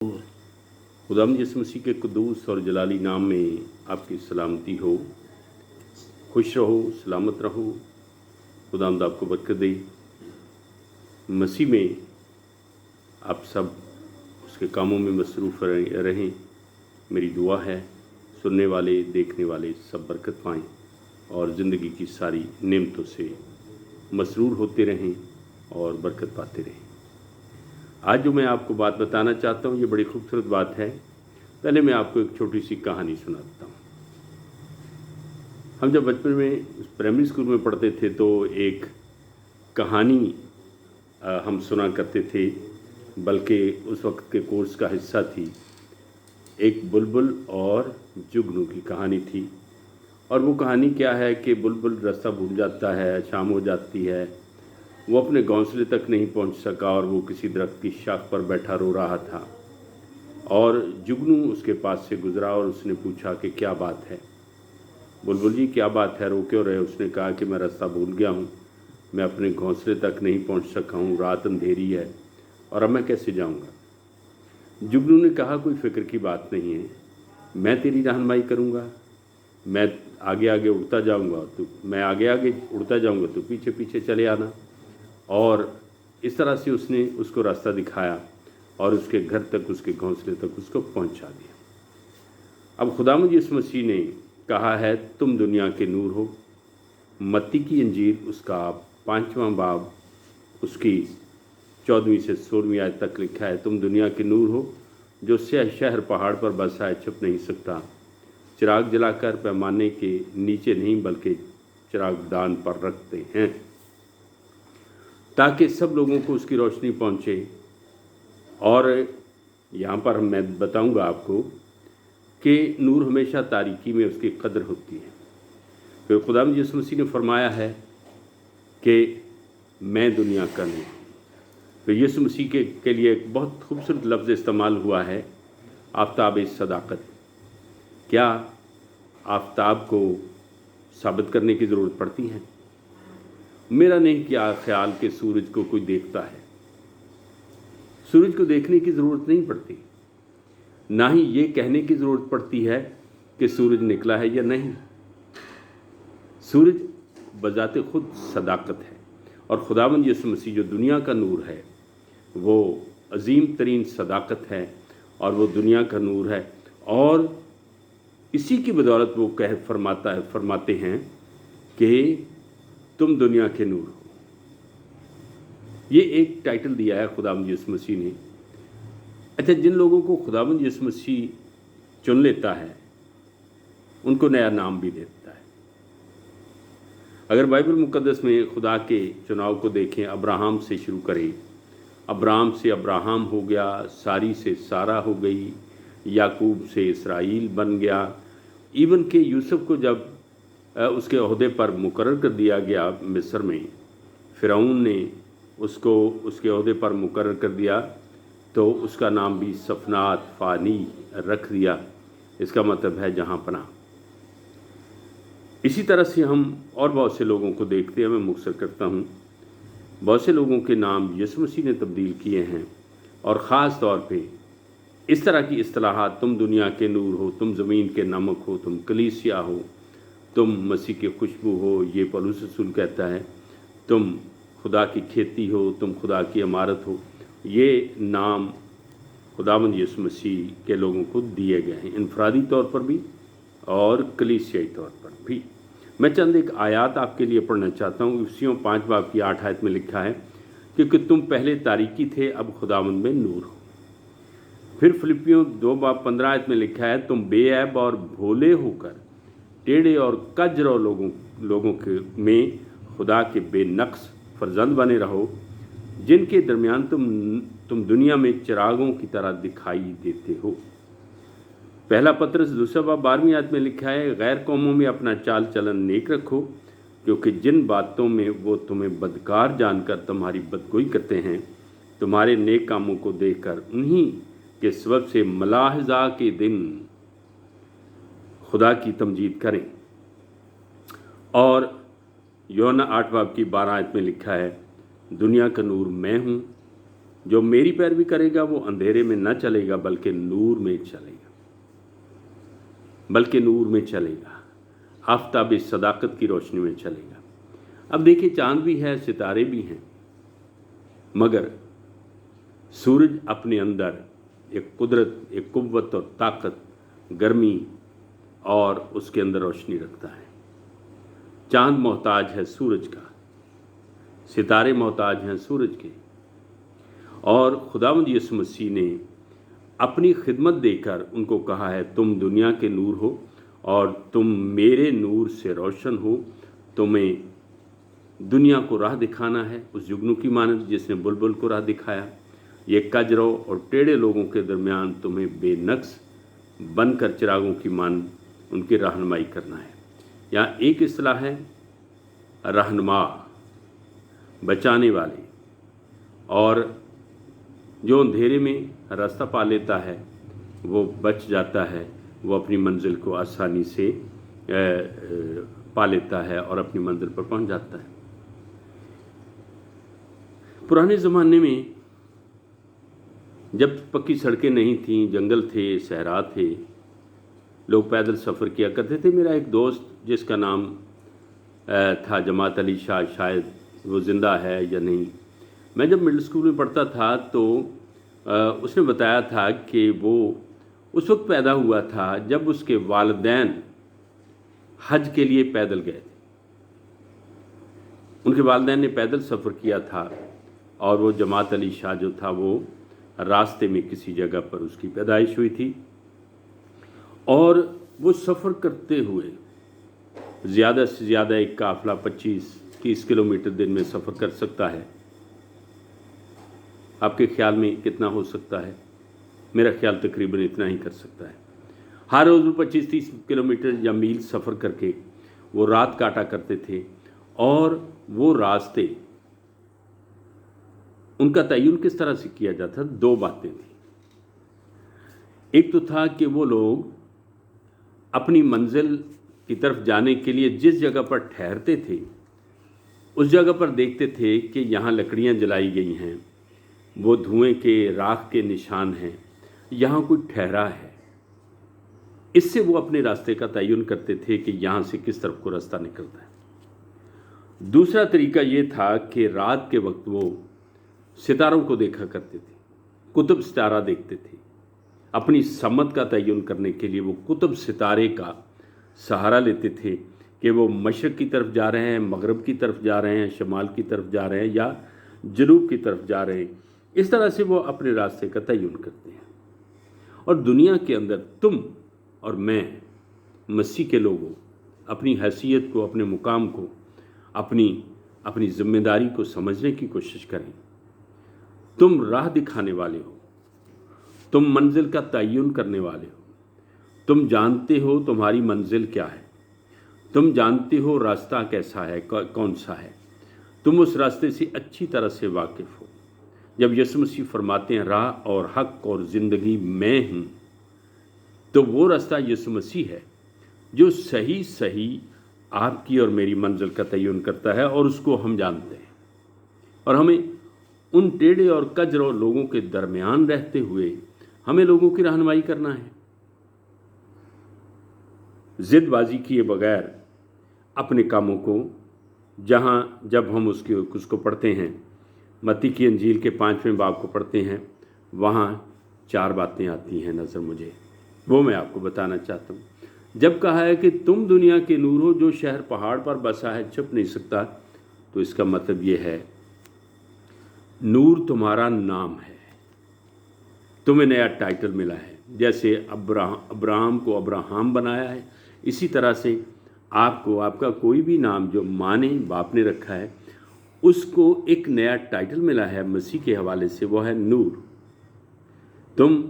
खुदावंद यीशु मसीह के कुद्दूस और जलाली नाम में आपकी सलामती हो। खुश रहो, सलामत रहो। खुदावंद आपको बरकत दे। मसीह में आप सब उसके कामों में मसरूफ़ रहें। मेरी दुआ है सुनने वाले देखने वाले सब बरकत पाएँ और ज़िंदगी की सारी नेमतों से मसरूर होते रहें और बरकत पाते रहें। आज जो मैं आपको बात बताना चाहता हूँ ये बड़ी खूबसूरत बात है। पहले मैं आपको एक छोटी सी कहानी सुनाता हूँ। हम जब बचपन में प्राइमरी स्कूल में पढ़ते थे तो एक कहानी हम सुना करते थे, बल्कि उस वक्त के कोर्स का हिस्सा थी। एक बुलबुल और जुगनू की कहानी थी। और वो कहानी क्या है कि बुलबुल रास्ता भूल जाता है, शाम हो जाती है, वो अपने घोंसले तक नहीं पहुंच सका और वो किसी दरख्त की शाख पर बैठा रो रहा था। और जुगनू उसके पास से गुजरा और उसने पूछा कि क्या बात है। बुलबुल जी क्या बात है, रो क्यों रहे? उसने कहा कि मैं रास्ता भूल गया हूँ, मैं अपने घोंसले तक नहीं पहुँच सका हूँ, रात अंधेरी है और अब मैं कैसे जाऊँगा। जुगनू ने कहा कोई फ़िक्र की बात नहीं है, मैं तेरी रहनुमाई करूँगा। मैं आगे आगे उड़ता जाऊँगा, मैं आगे आगे उड़ता जाऊँगा, तो पीछे पीछे चले आना। और इस तरह से उसने उसको रास्ता दिखाया और उसके घर तक, उसके घोंसले तक उसको पहुंचा दिया। अब खुदावंद यीशु मसीह ने कहा है तुम दुनिया के नूर हो। मत्ती की इंजील उसका 5वां बाब उसकी 14वीं से 16वीं आयत तक लिखा है, तुम दुनिया के नूर हो, जो शहर पहाड़ पर बसा है छुप नहीं सकता। चिराग जलाकर पैमाने के नीचे नहीं बल्कि चिरागदान पर रखते हैं ताकि सब लोगों को उसकी रोशनी पहुंचे। और यहाँ पर मैं बताऊंगा आपको कि नूर हमेशा तारीकी में उसकी कदर होती है। फिर खुदावंद यीशु मसीह ने फरमाया है कि मैं दुनिया का नूर हूँ। फिर यीशु मसीह के लिए एक बहुत खूबसूरत लफ्ज़ इस्तेमाल हुआ है, आफ़ताब सदाकत। क्या आफ़ताब को साबित करने की ज़रूरत पड़ती है? मेरा नहीं क्या ख्याल कि सूरज को कोई देखता है। सूरज को देखने की ज़रूरत नहीं पड़ती, ना ही ये कहने की ज़रूरत पड़ती है कि सूरज निकला है या नहीं। सूरज बजाते खुद सदाकत है और खुदावंद यीशु मसीह जो दुनिया का नूर है वो अजीम तरीन सदाकत है और वो दुनिया का नूर है। और इसी की बदौलत वो फरमाते हैं कि तुम दुनिया के नूर हो। ये एक टाइटल दिया है खुदावंद यीशु मसीह ने। अच्छा, जिन लोगों को खुदावंद यीशु मसीह चुन लेता है उनको नया नाम भी देता है। अगर बाइबल मुकद्दस में खुदा के चुनाव को देखें, अब्राहम से शुरू करें। अब्राहम से अब्राहम हो गया, सारी से सारा हो गई, याकूब से इसराइल बन गया। इवन के यूसुफ को जब उसके ओहदे पर मुकर्रर कर दिया गया मिस्र में, फ़िरौन ने उसको उसके ओहदे पर मुकर्रर कर दिया तो उसका नाम भी सफनात फ़ानी रख दिया। इसका मतलब है जहाँ पनाह। इसी तरह से हम और बहुत से लोगों को देखते हैं। मैं मुख्तसर करता हूँ, बहुत से लोगों के नाम यीशु मसीह ने तब्दील किए हैं। और ख़ास तौर पे इस तरह की इस्तिलाहात, तुम दुनिया के नूर हो, तुम ज़मीन के नमक हो, तुम कलीसिया हो, तुम मसीह की खुशबू हो, ये पौलुस रसूल कहता है, तुम खुदा की खेती हो, तुम खुदा की इमारत हो। ये नाम खुदावंद यीशु मसीह के लोगों को दिए गए हैं, इनफरादी तौर पर भी और कलीसियाई तौर पर भी। मैं चंद एक आयत आपके लिए पढ़ना चाहता हूँ। इफ्सियों 5 बाब की 8 आयत में लिखा है क्योंकि तुम पहले तारीकी थे, अब खुदावंद में नूर हो। फिर फिलिपियों 2 बाब 15 आयत में लिखा है, तुम बेऐब और भोले होकर टेढ़े और कजरो लोगों के में खुदा के बेनक्स फर्जंद बने रहो, जिनके दरमियान तुम दुनिया में चिरागों की तरह दिखाई देते हो। पहला पत्रस 2 बाब 12वीं आयत में लिखा है, गैर कौमों में अपना चाल चलन नेक रखो, क्योंकि जिन बातों में वो तुम्हें बदकार जानकर तुम्हारी बदगोई करते हैं, तुम्हारे नेक कामों को देखकर उन्हीं के सबब से मलाहजा के दिन खुदा की तमजीद करें। और यूहन्ना 8 बाब की 12 आयत में लिखा है, दुनिया का नूर मैं हूँ, जो मेरी पैरवी करेगा वो अंधेरे में न चलेगा बल्कि नूर में चलेगा, बल्कि नूर में चलेगा, आफताब सदाकत की रोशनी में चलेगा। अब देखिए, चांद भी है, सितारे भी हैं, मगर सूरज अपने अंदर एक कुदरत, एक कुव्वत और ताकत, गर्मी और उसके अंदर रोशनी रखता है। चांद मोहताज है सूरज का, सितारे मोहताज हैं सूरज के, और खुदावंद यीशु मसीह ने अपनी खिदमत देकर उनको कहा है, तुम दुनिया के नूर हो और तुम मेरे नूर से रोशन हो। तुम्हें दुनिया को राह दिखाना है, उस जुगनू की मानद जिसने बुलबुल को राह दिखाया। ये कजरों और टेढ़े लोगों के दरमियान तुम्हें बेनक्स बनकर चिरागों की मानद उनकी रहनुमाई करना है। यहाँ एक इस्तिलाह है रहनुमा, बचाने वाले, और जो अंधेरे में रास्ता पा लेता है वो बच जाता है, वो अपनी मंजिल को आसानी से पा लेता है और अपनी मंजिल पर पहुंच जाता है। पुराने ज़माने में जब पक्की सड़कें नहीं थीं, जंगल थे, सहरा थे, लोग पैदल सफ़र किया करते थे। मेरा एक दोस्त जिसका नाम था जमात अली शाह, शायद वो ज़िंदा है या नहीं, मैं जब मिडिल स्कूल में पढ़ता था तो उसने बताया था कि वो उस वक्त पैदा हुआ था जब उसके वालिदैन हज के लिए पैदल गए थे। उनके वालिदैन ने पैदल सफ़र किया था और वो जमात अली शाह जो था वो रास्ते में किसी जगह पर उसकी पैदाइश हुई थी, और वो सफ़र करते हुए ज़्यादा से ज़्यादा एक काफ़िला 25-30 किलोमीटर दिन में सफ़र कर सकता है। आपके ख्याल में कितना हो सकता है? मेरा ख्याल तकरीबन इतना ही कर सकता है। हर रोज़ वो 25-30 किलोमीटर या मील सफ़र करके वो रात काटा करते थे, और वो रास्ते उनका तयन किस तरह से किया जाता? 2 बातें थी। एक तो था कि वो लोग अपनी मंजिल की तरफ जाने के लिए जिस जगह पर ठहरते थे उस जगह पर देखते थे कि यहाँ लकड़ियाँ जलाई गई हैं, वो धुएं के, राख के निशान हैं, यहाँ कोई ठहरा है। इससे वो अपने रास्ते का तयन करते थे कि यहाँ से किस तरफ को रास्ता निकलता है। दूसरा तरीका ये था कि रात के वक्त वो सितारों को देखा करते थे, कुतुब सितारा देखते थे। अपनी समत का तयन करने के लिए वो कुतुब सितारे का सहारा लेते थे कि वो मशरक़ की तरफ जा रहे हैं, मगरब की तरफ जा रहे हैं, शमाल की तरफ जा रहे हैं या जनूब की तरफ जा रहे हैं। इस तरह से वो अपने रास्ते का तयन करते हैं। और दुनिया के अंदर तुम और मैं, मसीह के लोगों, अपनी हैसियत को, अपने मुकाम को, अपनी जिम्मेदारी को समझने की कोशिश करें। तुम राह दिखाने वाले हो, तुम मंजिल का तयन करने वाले हो, तुम जानते हो तुम्हारी मंजिल क्या है, तुम जानते हो रास्ता कैसा है, कौन सा है, तुम उस रास्ते से अच्छी तरह से वाकिफ़ हो। जब यीशु मसीह फरमाते हैं राह और हक और ज़िंदगी मैं हूँ, तो वो रास्ता यीशु मसीह है जो सही सही आपकी और मेरी मंजिल का तयन करता है, और उसको हम जानते हैं। और हमें उन टेढ़े और कजरों लोगों के दरमियान रहते हुए हमें लोगों की रहनुमाई करना है। ज़िदबाजी किए बगैर अपने कामों को, जब हम उसको पढ़ते हैं, मत्ती की अंजील के 5वें बाब को पढ़ते हैं, वहाँ 4 बातें आती हैं नज़र मुझे, वो मैं आपको बताना चाहता हूँ। जब कहा है कि तुम दुनिया के नूर हो, जो शहर पहाड़ पर बसा है छुप नहीं सकता, तो इसका मतलब ये है नूर तुम्हारा नाम है, तुम्हें नया टाइटल मिला है। जैसे अब्राहम को अब्राहम बनाया है, इसी तरह से आपको आपका कोई भी नाम जो माँ ने, बाप ने रखा है, उसको एक नया टाइटल मिला है मसीह के हवाले से, वो है नूर। तुम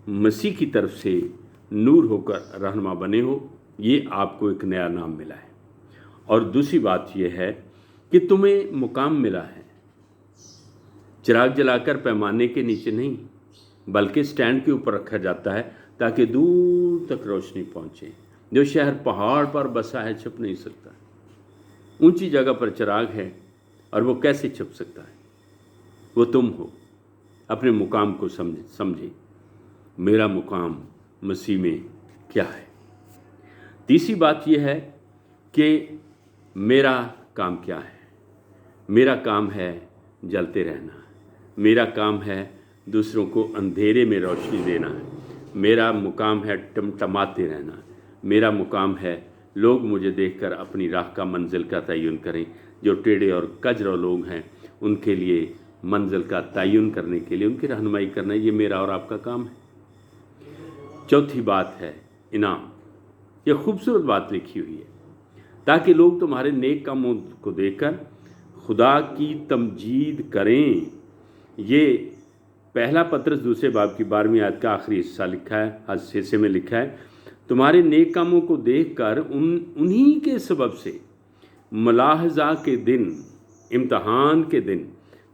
मसीह की तरफ से नूर होकर रहनुमा बने हो, ये आपको एक नया नाम मिला है। और दूसरी बात यह है कि तुम्हें मुकाम मिला है, चिराग जलाकर पैमाने के नीचे नहीं बल्कि स्टैंड के ऊपर रखा जाता है ताकि दूर तक रोशनी पहुँचे। जो शहर पहाड़ पर बसा है छुप नहीं सकता, ऊंची जगह पर चिराग है और वो कैसे छुप सकता है? वो तुम हो। अपने मुकाम को समझे, मेरा मुकाम मसीह में क्या है। तीसरी बात यह है कि मेरा काम क्या है। मेरा काम है जलते रहना, मेरा काम है दूसरों को अंधेरे में रोशनी देना है, मेरा मुकाम है टमटमाते रहना, मेरा मुकाम है लोग मुझे देखकर अपनी राह का मंजिल का तयन करें। जो टेढ़े और कजरा लोग हैं उनके लिए मंजिल का तयन करने के लिए उनकी रहनुमाई करना, ये मेरा और आपका काम है। चौथी बात है इनाम। ये खूबसूरत बात लिखी हुई है, ताकि लोग तुम्हारे नेक कामों को देखकर खुदा की तमजीद करें। ये पहला पत्रस दूसरे बाब की 12वीं आयत का आखिरी हिस्सा लिखा है, हिस्से में लिखा है, तुम्हारे नेक कामों को देखकर उन्हीं के सबब से मुलाहजा के दिन, इम्तहान के दिन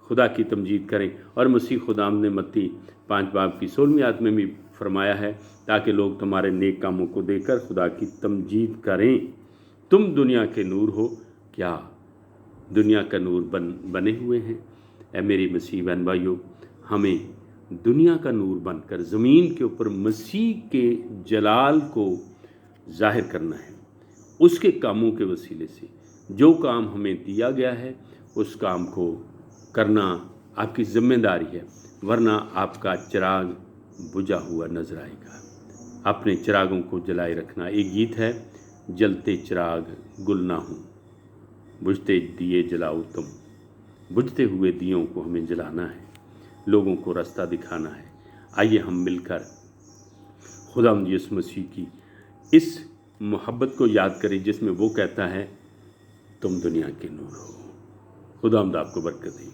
खुदा की तमजीद करें। और मसीह खुदाम ने मत्ती 5 बाब की 16वीं आयत में भी फरमाया है, ताकि लोग तुम्हारे नेक कामों को देखकर खुदा की तमजीद करें। तुम दुनिया के नूर हो, क्या दुनिया का नूर बने हुए हैं। ऐ मेरी मसीह बहन भाइयों, हमें दुनिया का नूर बनकर ज़मीन के ऊपर मसीह के जलाल को ज़ाहिर करना है। उसके कामों के वसीले से जो काम हमें दिया गया है उस काम को करना आपकी ज़िम्मेदारी है, वरना आपका चिराग बुझा हुआ नजर आएगा। अपने चिरागों को जलाए रखना। एक गीत है, जलते चिराग गुल ना हूँ, बुझते दिए जलाओ तुम। बुझते हुए दियों को हमें जलाना है, लोगों को रास्ता दिखाना है। आइए हम मिलकर खुदावंद यीशु मसीह की इस मोहब्बत को याद करें जिसमें वो कहता है तुम दुनिया के नूर हो। खुदावंद आपको बरकत दे।